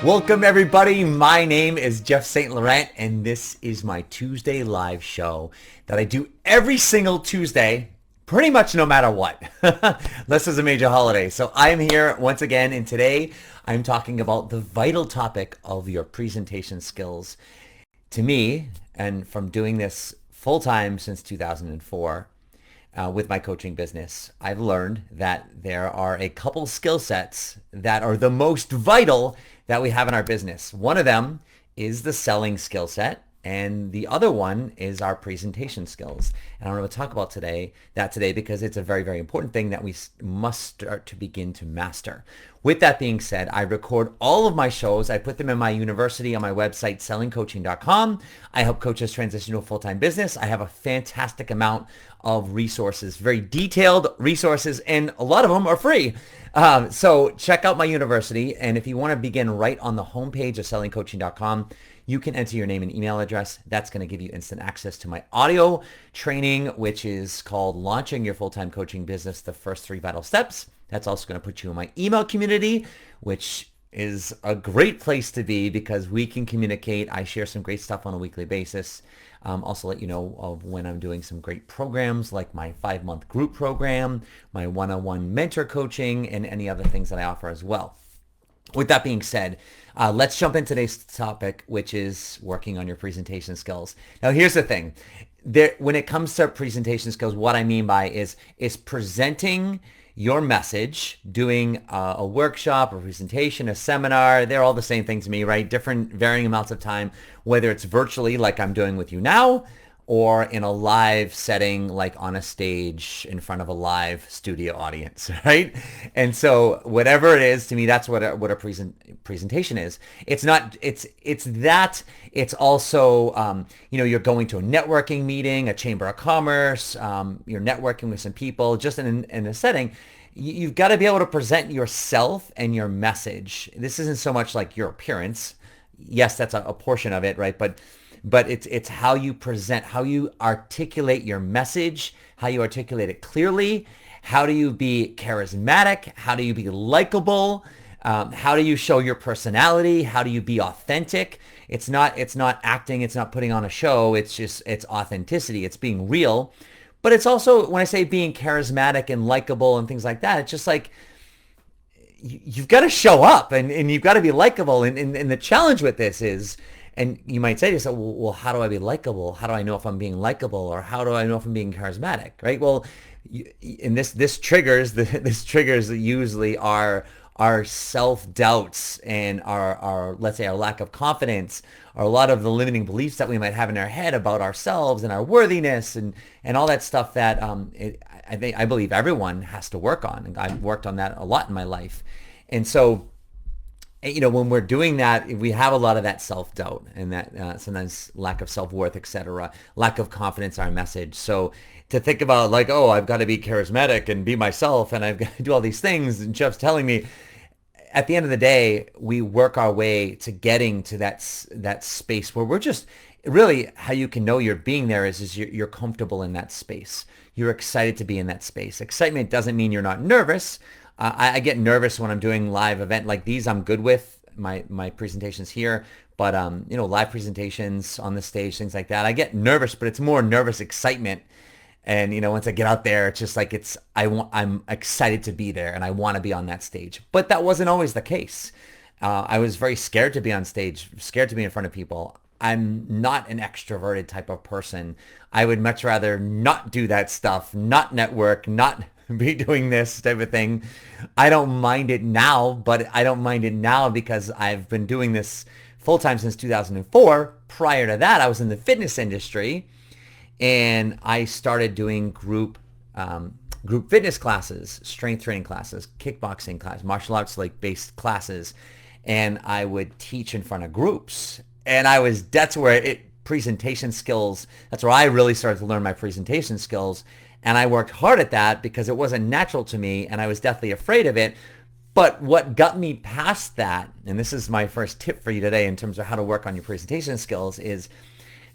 Welcome everybody, my name is Jeff St. Laurent and this is my Tuesday live show that I do every single Tuesday, pretty much no matter what, unless there's a major holiday. So I'm here once again and today I'm talking about the vital topic of your presentation skills. To me, and from doing this full-time since 2004, with my coaching business, I've learned that there are a couple skill sets that are the most vital that we have in our business. One of them is the selling skill set, and the other one is our presentation skills. And I want to talk about today because it's a very, very important thing that we must start to begin to master. With that being said, I record all of my shows. I put them in my university on my website, sellingcoaching.com. I help coaches transition to a full-time business. I have a fantastic amount of resources, very detailed resources, and a lot of them are free. So check out my university. And if you want to begin right on the homepage of sellingcoaching.com, you can enter your name and email address. That's going to give you instant access to my audio training, which is called Launching Your Full-Time Coaching Business, the First 3 Vital Steps. That's also going to put you in my email community, which is a great place to be because we can communicate. I share some great stuff on a weekly basis. Also let you know of when I'm doing some great programs like my 5-month group program, my one-on-one mentor coaching, and any other things that I offer as well. With that being said, let's jump into today's topic, which is working on your presentation skills. Now, here's the thing. When it comes to presentation skills, what I mean by is presenting your message, doing a workshop, a presentation, a seminar. They're all the same thing to me, right? Different varying amounts of time, whether it's virtually like I'm doing with you now, or in a live setting, like on a stage in front of a live studio audience, right? And so whatever it is, to me, that's what a presentation is. It's not, it's also, you're going to a networking meeting, a chamber of commerce, you're networking with some people, just in a setting. You've got to be able to present yourself and your message. This isn't so much like your appearance. Yes, that's a portion of it, right? But it's how you present, how you articulate your message, how you articulate it clearly. How do you be charismatic? How do you be likable? How do you show your personality? How do you be authentic? It's not acting. It's not putting on a show. It's authenticity. It's being real. But it's also, when I say being charismatic and likable and things like that, it's just like, you've got to show up and you've got to be likable. And the challenge with this is, and you might say to yourself, well, how do I be likable? How do I know if I'm being likable? Or how do I know if I'm being charismatic, right? Well, and this triggers usually our self-doubts and our let's say our lack of confidence, or a lot of the limiting beliefs that we might have in our head about ourselves and our worthiness and all that stuff that I believe everyone has to work on. And I've worked on that a lot in my life. And so, when we're doing that, we have a lot of that self-doubt and that sometimes lack of self-worth, etc., lack of confidence in our message. So to think about like, oh, I've got to be charismatic and be myself and I've got to do all these things, and Jeff's telling me, at the end of the day, we work our way to getting to that space where we're just really, how you can know you're being there is you're comfortable in that space. You're excited to be in that space. Excitement doesn't mean you're not nervous. I get nervous when I'm doing live event like these. I'm good with my presentations here, but live presentations on the stage, things like that, I get nervous, but it's more nervous excitement. And once I get out there, it's just like I'm excited to be there and I want to be on that stage. But that wasn't always the case. I was very scared to be on stage, scared to be in front of people. I'm not an extroverted type of person. I would much rather not do that stuff, not network, not be doing this type of thing. I don't mind it now, but I don't mind it now because I've been doing this full-time since 2004. Prior to that, I was in the fitness industry and I started doing group fitness classes, strength training classes, kickboxing classes, martial arts like based classes. And I would teach in front of groups. And that's where presentation skills, that's where I really started to learn my presentation skills. And I worked hard at that because it wasn't natural to me and I was deathly afraid of it. But what got me past that, and this is my first tip for you today in terms of how to work on your presentation skills, is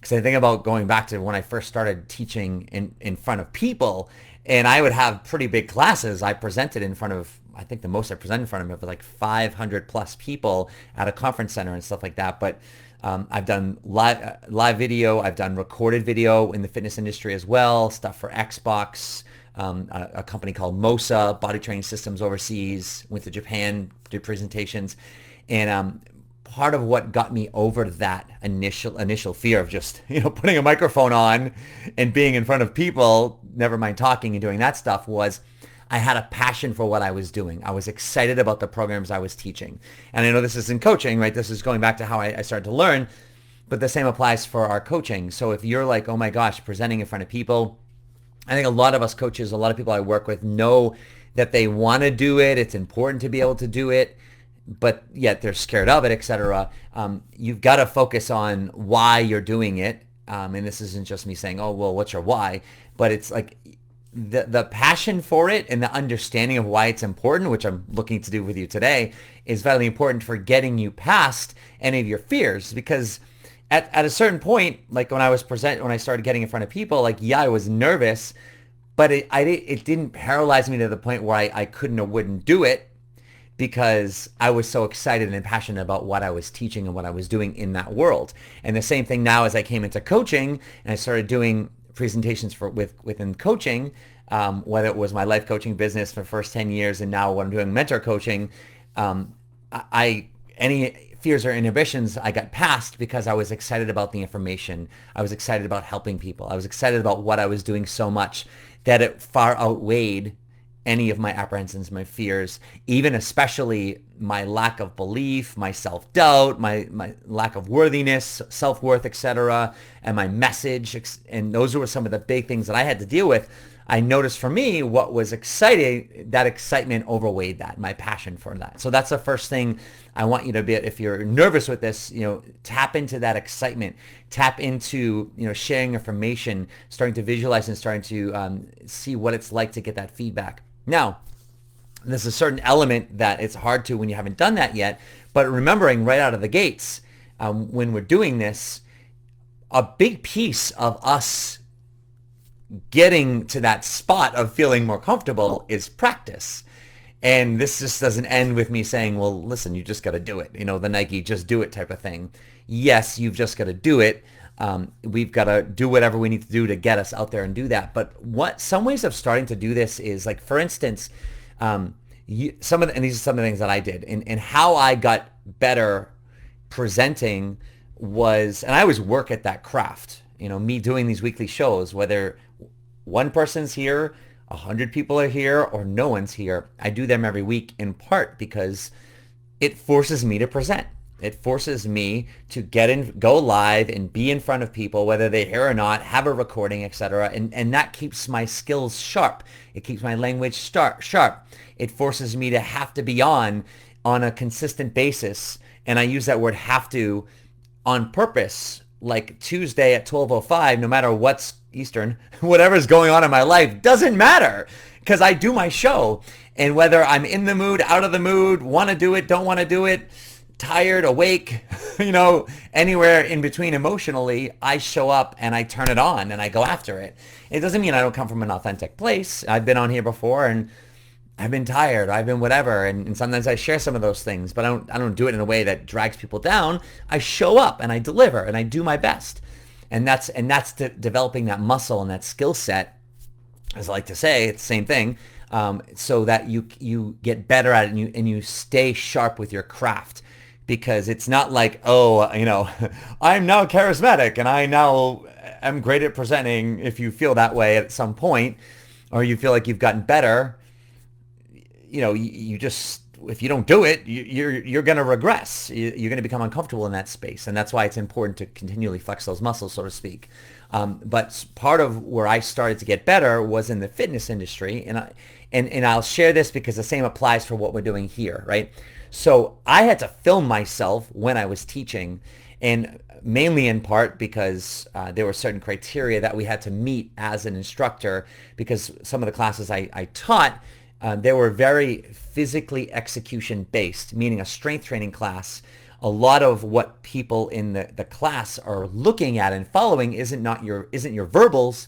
because I think about going back to when I first started teaching in front of people, And I would have pretty big classes. I presented in front of, I think the most I presented in front of was like 500 plus people at a conference center and stuff like that. But I've done live video. I've done recorded video in the fitness industry as well. Stuff for Xbox, a company called MOSA, body training systems overseas. Went to Japan, did presentations, and part of what got me over that initial fear of just putting a microphone on and being in front of people, never mind talking and doing that stuff, was I had a passion for what I was doing. I was excited about the programs I was teaching. And I know this is in coaching, right? This is going back to how I started to learn, but the same applies for our coaching. So if you're like, oh my gosh, presenting in front of people, I think a lot of us coaches, a lot of people I work with know that they want to do it. It's important to be able to do it, but yet they're scared of it, etc. You've got to focus on why you're doing it. And this isn't just me saying, oh, well, what's your why? But it's like the passion for it and the understanding of why it's important, which I'm looking to do with you today, is vitally important for getting you past any of your fears. Because at a certain point, like when I started getting in front of people, like, yeah, I was nervous, but it didn't paralyze me to the point where I couldn't or wouldn't do it, because I was so excited and passionate about what I was teaching and what I was doing in that world. And the same thing now as I came into coaching and I started doing presentations within coaching, whether it was my life coaching business for the first 10 years and now when I'm doing mentor coaching, any fears or inhibitions I got past because I was excited about the information. I was excited about helping people. I was excited about what I was doing so much that it far outweighed any of my apprehensions, my fears, even especially my lack of belief, my self-doubt, my lack of worthiness, self-worth, etc., and my message. And those were some of the big things that I had to deal with. I noticed for me what was exciting, that excitement overweighed that, my passion for that. So that's the first thing I want you to be, if you're nervous with this, tap into that excitement, tap into, sharing information, starting to visualize and starting to see what it's like to get that feedback. Now, there's a certain element that it's hard to when you haven't done that yet, but remembering right out of the gates, when we're doing this, a big piece of us getting to that spot of feeling more comfortable is practice. And this just doesn't end with me saying, well, listen, you just got to do it. The Nike just do it type of thing. Yes, you've just got to do it. We've got to do whatever we need to do to get us out there and do that. But some ways of starting to do this is, like, for instance, and these are some of the things that I did and how I got better presenting was, and I always work at that craft, me doing these weekly shows, whether one person's here, 100 people are here, or no one's here. I do them every week in part because it forces me to present. It forces me to go live and be in front of people, whether they're here or not, have a recording, etc. And that keeps my skills sharp. It keeps my language sharp. It forces me to have to be on a consistent basis. And I use that word have to on purpose, like Tuesday at 12:05, no matter what's Eastern, whatever's going on in my life, doesn't matter, because I do my show. And whether I'm in the mood, out of the mood, want to do it, don't want to do it, tired, awake, anywhere in between emotionally, I show up and I turn it on and I go after it. It doesn't mean I don't come from an authentic place. I've been on here before and I've been tired, I've been whatever, and sometimes I share some of those things, but I don't do it in a way that drags people down. I show up and I deliver and I do my best. And that's developing that muscle and that skill set, as I like to say, it's the same thing, so that you get better at it and you stay sharp with your craft. Because it's not like, oh, I'm now charismatic and I now am great at presenting. If you feel that way at some point, or you feel like you've gotten better, you just, if you don't do it, you're going to regress. You're going to become uncomfortable in that space. And that's why it's important to continually flex those muscles, so to speak. But part of where I started to get better was in the fitness industry. And I'll share this because the same applies for what we're doing here, right? So I had to film myself when I was teaching, and mainly in part because there were certain criteria that we had to meet as an instructor, because some of the classes I taught, they were very physically execution based, meaning a strength training class. A lot of what people in the class are looking at and following isn't your verbals,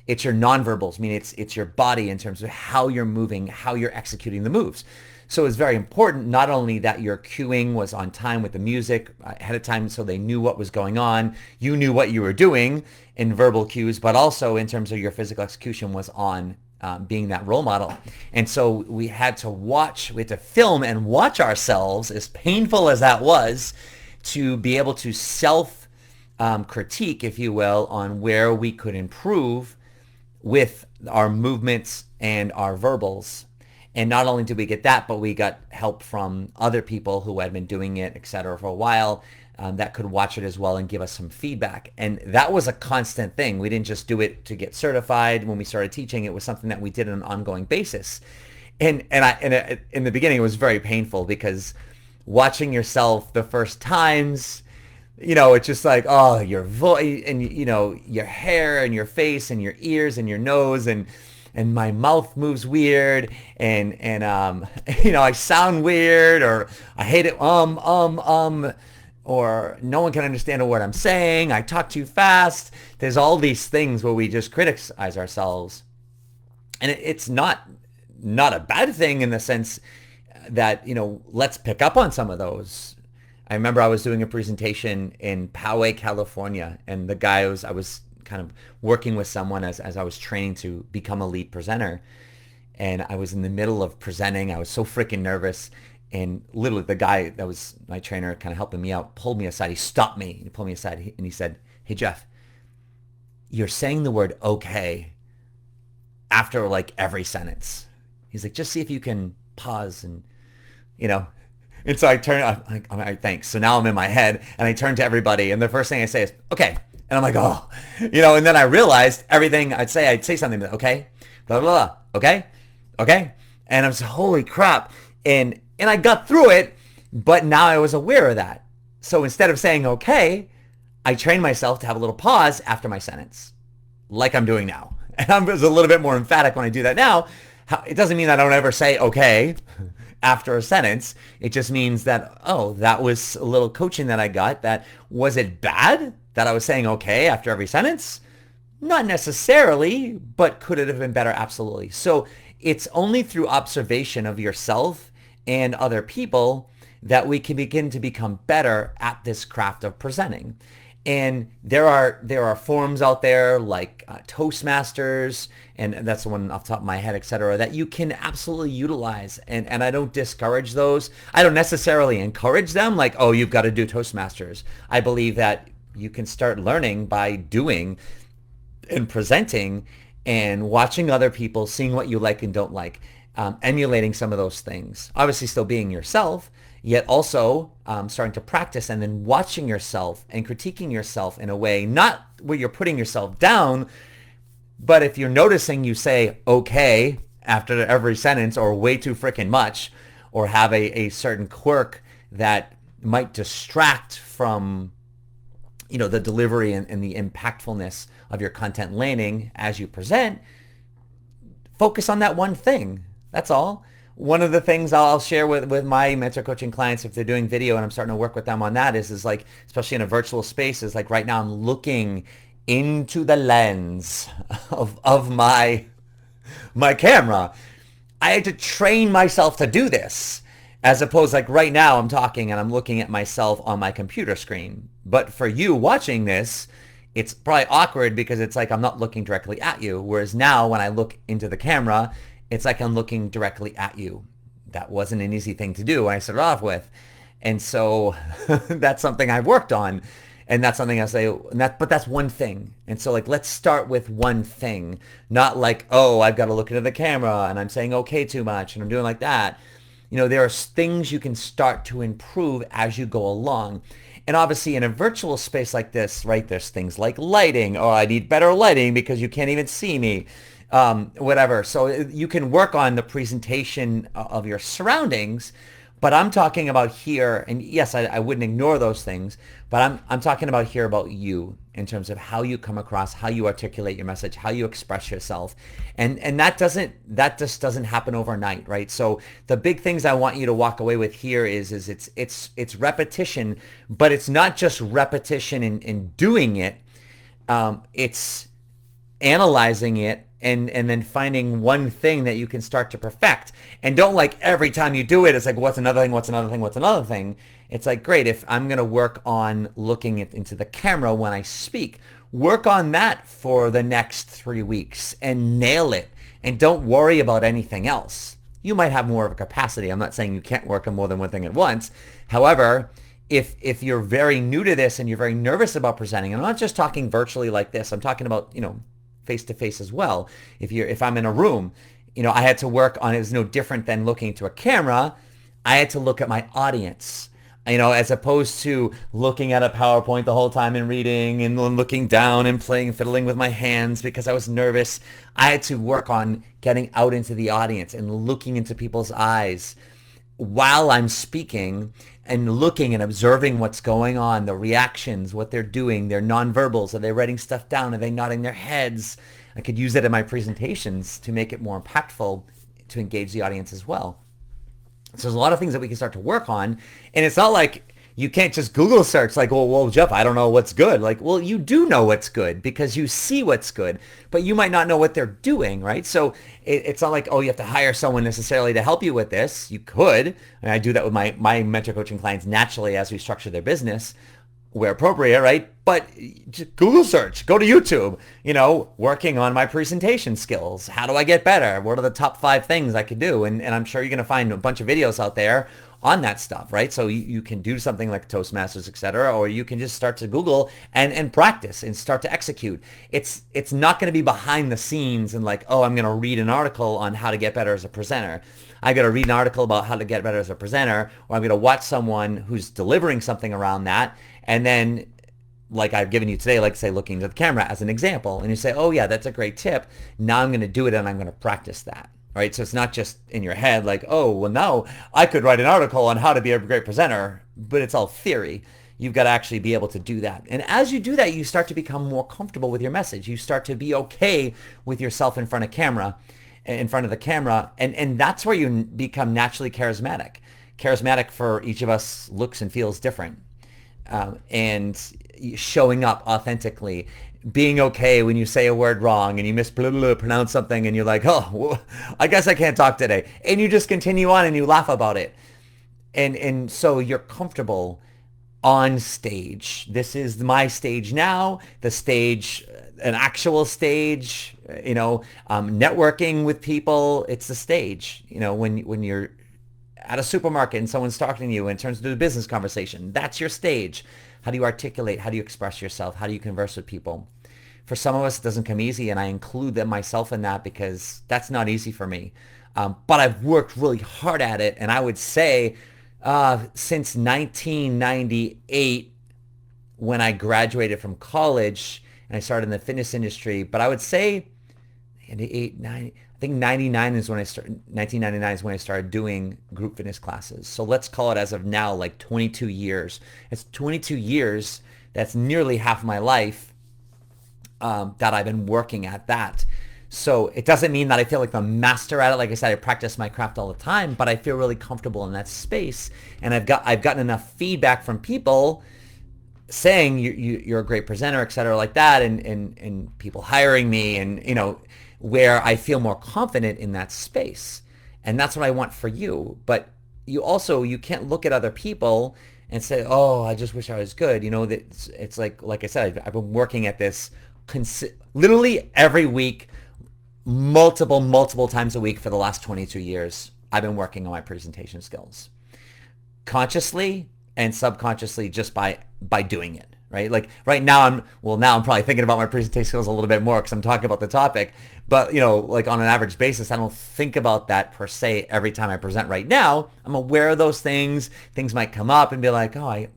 It's your nonverbals. I mean, it's your body in terms of how you're moving, how you're executing the moves. So it's very important not only that your cueing was on time with the music ahead of time so they knew what was going on, you knew what you were doing in verbal cues, but also in terms of your physical execution was on being that role model. And so we had to film and watch ourselves, as painful as that was, to be able to self critique, if you will, on where we could improve with our movements and our verbals. And not only did we get that, but we got help from other people who had been doing it, et cetera, for a while that could watch it as well and give us some feedback. And that was a constant thing. We didn't just do it to get certified when we started teaching. It was something that we did on an ongoing basis. And in the beginning, it was very painful because watching yourself the first times, it's just like, oh, your voice and, your hair and your face and your ears and your nose and my mouth moves weird and I sound weird, or I hate it, or no one can understand what I'm saying. I talk too fast. There's all these things where we just criticize ourselves. And it's not a bad thing in the sense that, let's pick up on some of those. I remember I was doing a presentation in Poway, California, and the guy I was kind of working with someone as I was training to become a lead presenter. And I was in the middle of presenting. I was so freaking nervous. And literally the guy that was my trainer kind of helping me out pulled me aside. He stopped me. He pulled me aside and he said, "Hey, Jeff, you're saying the word okay after like every sentence." He's like, "Just see if you can pause and, And so I turn, I'm like, all right, thanks. So now I'm in my head and I turn to everybody. And the first thing I say is, okay. And I'm like, oh, and then I realized everything I'd say something, okay, blah, blah, blah, okay, okay. And I was, holy crap. And I got through it, but now I was aware of that. So instead of saying, okay, I trained myself to have a little pause after my sentence, like I'm doing now. And I'm just a little bit more emphatic when I do that now. It doesn't mean I don't ever say, okay, after a sentence. It just means that, oh, that was a little coaching that I got. That was it bad that I was saying okay after every sentence? Not necessarily, but could it have been better? Absolutely. So it's only through observation of yourself and other people that we can begin to become better at this craft of presenting. And there are forums out there like Toastmasters, and that's the one off the top of my head, etc., that you can absolutely utilize. And I don't discourage those. I don't necessarily encourage them like, oh, you've got to do Toastmasters. I believe that you can start learning by doing and presenting and watching other people, seeing what you like and don't like, emulating some of those things. Obviously still being yourself, yet also starting to practice and then watching yourself and critiquing yourself in a way, not where you're putting yourself down, but if you're noticing you say okay after every sentence or way too freaking much, or have a certain quirk that might distract from the delivery and the impactfulness of your content landing as you present, focus on that one thing. That's all. One of the things I'll share with my mentor coaching clients, if they're doing video and I'm starting to work with them on that, is like, especially in a virtual space, is like right now I'm looking into the lens of my camera. I had to train myself to do this, as opposed like right now I'm talking and I'm looking at myself on my computer screen. But for you watching this, it's probably awkward because it's like I'm not looking directly at you. Whereas now when I look into the camera, it's like I'm looking directly at you. That wasn't an easy thing to do when I started off with. And so that's something I've worked on. And that's something I say, but that's one thing. And so like, let's start with one thing, not like, oh, I've got to look into the camera and I'm saying okay too much and I'm doing like that. There are things you can start to improve as you go along. And obviously in a virtual space like this, right, there's things like lighting. Oh, I need better lighting because you can't even see me. Whatever. So you can work on the presentation of your surroundings, but I'm talking about here, and yes, I wouldn't ignore those things, but I'm talking about here about you in terms of how you come across, how you articulate your message, how you express yourself. And that just doesn't happen overnight, right? So the big things I want you to walk away with here is it's repetition, but it's not just repetition in doing it. It's analyzing it and then finding one thing that you can start to perfect. And don't like every time you do it, it's like, what's another thing, what's another thing, what's another thing. It's like, great, if I'm going to work on looking into the camera when I speak, work on that for the next 3 weeks and nail it. And don't worry about anything else. You might have more of a capacity. I'm not saying you can't work on more than one thing at once. However, if you're very new to this and you're very nervous about presenting, and I'm not just talking virtually like this, I'm talking about, face to face as well. If I'm in a room, I had to work on it. Was no different than looking to a camera. I had to look at my audience, as opposed to looking at a PowerPoint the whole time and reading and looking down and fiddling with my hands because I was nervous. I had to work on getting out into the audience and looking into people's eyes while I'm speaking and looking and observing what's going on, the reactions, what they're doing, their nonverbals. Are they writing stuff down? Are they nodding their heads? I could use it in my presentations to make it more impactful to engage the audience as well. So there's a lot of things that we can start to work on. And it's not like you can't just Google search like, well, Jeff, I don't know what's good. Like, well, you do know what's good because you see what's good, but you might not know what they're doing, right? So it's not like, oh, you have to hire someone necessarily to help you with this. You could. And I do that with my mentor coaching clients naturally as we structure their business where appropriate, right? But just Google search, go to YouTube, working on my presentation skills. How do I get better? What are the top 5 things I could do? And I'm sure you're going to find a bunch of videos out there on that stuff, right? So you can do something like Toastmasters, etc., or you can just start to Google and practice and start to execute. It's not going to be behind the scenes and like, oh, I'm going to read an article on how to get better as a presenter. I got to read an article about how to get better as a presenter, or I'm going to watch someone who's delivering something around that. And then, like I've given you today, like say looking at the camera as an example, and you say, oh yeah, that's a great tip. Now I'm going to do it and I'm going to practice that. Right? So it's not just in your head like, oh, well, now I could write an article on how to be a great presenter, but it's all theory. You've got to actually be able to do that. And as you do that, you start to become more comfortable with your message. You start to be okay with yourself in front of the camera. And that's where you become naturally charismatic. Charismatic for each of us looks and feels different. And showing up authentically, being okay when you say a word wrong and you mispronounce something and you're like, oh, well, I guess I can't talk today. And you just continue on and you laugh about it. And so you're comfortable on stage. This is my stage now, the stage, an actual stage, networking with people. It's the stage, when you're at a supermarket and someone's talking to you and it turns into a business conversation. That's your stage. How do you articulate? How do you express yourself? How do you converse with people? For some of us, it doesn't come easy, and I include myself in that because that's not easy for me. But I've worked really hard at it, and I would say since 1998, when I graduated from college and I started in the fitness industry, but I would say 98, 90, I think 99 is when I started, 1999 is when I started doing group fitness classes. So let's call it as of now, like 22 years. It's 22 years. That's nearly half my life that I've been working at that. So it doesn't mean that I feel like the master at it. Like I said, I practice my craft all the time, but I feel really comfortable in that space. And I've gotten enough feedback from people saying you're a great presenter, et cetera, like that. And people hiring me and, where I feel more confident in that space. And that's what I want for you. But you can't look at other people and say, oh, I just wish I was good. That it's like I said, I've been working at this literally every week, multiple times a week for the last 22 years. I've been working on my presentation skills consciously and subconsciously just by doing it. Right? Like right now I'm probably thinking about my presentation skills a little bit more because I'm talking about the topic, but like on an average basis, I don't think about that per se every time I present right now. I'm aware of those things. Things might come up and be like, oh, I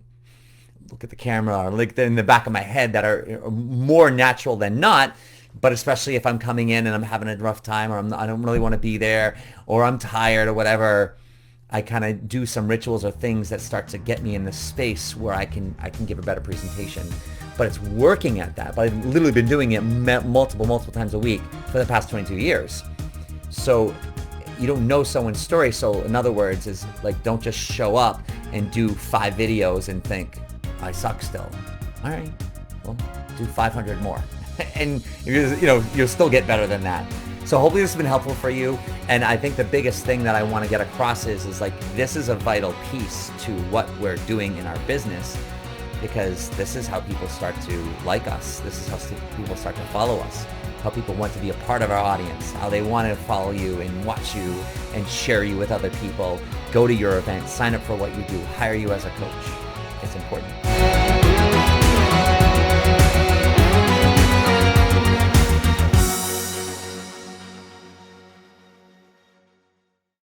look at the camera or like in the back of my head that are more natural than not. But especially if I'm coming in and I'm having a rough time or I don't really want to be there or I'm tired or whatever, I kind of do some rituals or things that start to get me in the space where I can give a better presentation. But it's working at that. But I've literally been doing it multiple times a week for the past 22 years. So you don't know someone's story. So in other words, is like, don't just show up and do 5 videos and think, I suck still. All right, well, do 500 more. and you'll still get better than that. So hopefully this has been helpful for you. And I think the biggest thing that I want to get across is like, this is a vital piece to what we're doing in our business, because this is how people start to like us. This is how people start to follow us, how people want to be a part of our audience, how they want to follow you and watch you and share you with other people, go to your events, sign up for what you do, hire you as a coach. It's important.